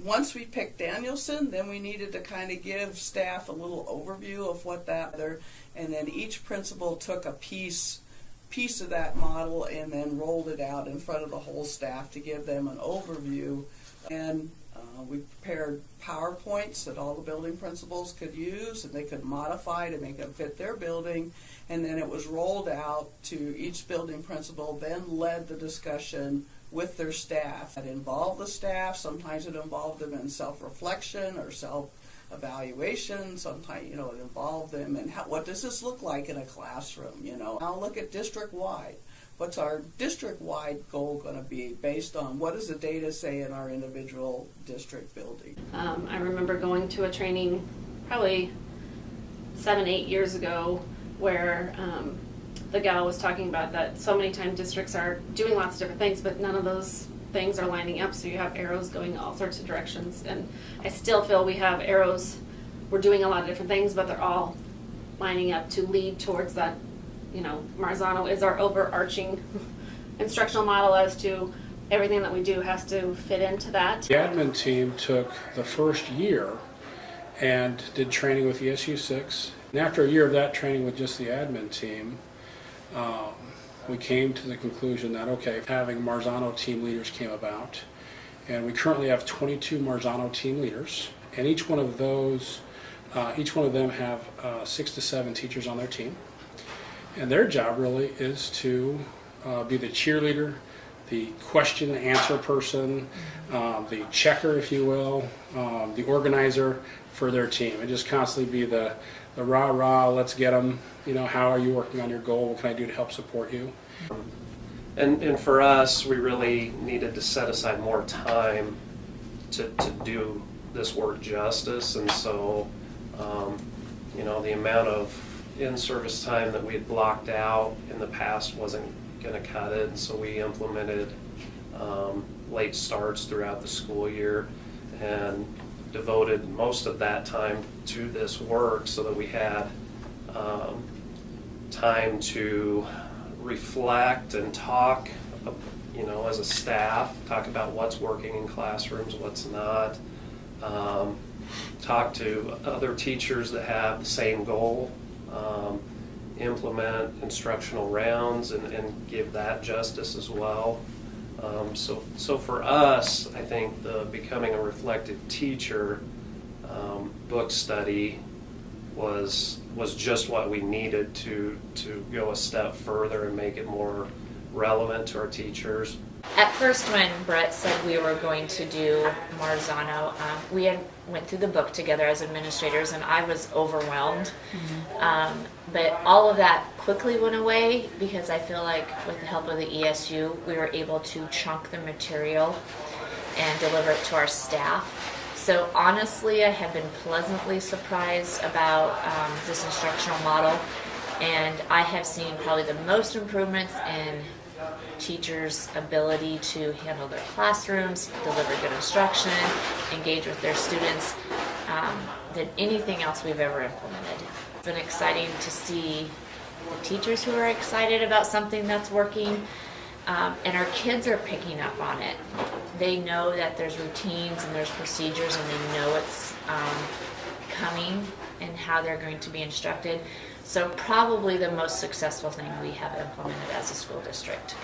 once we picked Danielson, then we needed to kind of give staff a little overview of what that, and then each principal took a piece of that model and then rolled it out in front of the whole staff to give them an overview. And we prepared PowerPoints that all the building principals could use, and they could modify to make them fit their building. And then it was rolled out to each building principal, then led the discussion with their staff. It involved the staff. Sometimes it involved them in self-reflection or self-evaluation. Sometimes, it involved them in what does this look like in a classroom, I'll look at district-wide. What's our district-wide goal going to be based on what does the data say in our individual district building? I remember going to a training probably 7-8 years ago where the gal was talking about that so many times districts are doing lots of different things, but none of those things are lining up, so you have arrows going all sorts of directions. And I still feel we have arrows, we're doing a lot of different things, but they're all lining up to lead towards that. Marzano is our overarching instructional model as to everything that we do has to fit into that. The admin team took the first year and did training with ESU 6. And after a year of that training with just the admin team, we came to the conclusion that, having Marzano team leaders came about. And we currently have 22 Marzano team leaders. And each one of them have 6 to 7 teachers on their team. And their job really is to be the cheerleader, the question and answer person, the checker, if you will, the organizer for their team, and just constantly be the rah-rah, let's get them, how are you working on your goal, what can I do to help support you? And for us, we really needed to set aside more time to do this work justice, and so, the amount of in-service time that we had blocked out in the past wasn't going to cut it, and so we implemented late starts throughout the school year and devoted most of that time to this work so that we had time to reflect and talk, as a staff, talk about what's working in classrooms, what's not, talk to other teachers that have the same goal, implement instructional rounds and give that justice as well. So for us, I think the Becoming a Reflective Teacher book study was just what we needed to go a step further and make it more relevant to our teachers. At first, when Brett said we were going to do Marzano, we had went through the book together as administrators, and I was overwhelmed. But all of that quickly went away because I feel like with the help of the ESU, we were able to chunk the material and deliver it to our staff. So honestly, I have been pleasantly surprised about this instructional model, and I have seen probably the most improvements in teachers' ability to handle their classrooms, deliver good instruction, engage with their students than anything else we've ever implemented. It's been exciting to see the teachers who are excited about something that's working, and our kids are picking up on it. They know that there's routines and there's procedures, and they know it's coming and how they're going to be instructed. So probably the most successful thing we have implemented as a school district.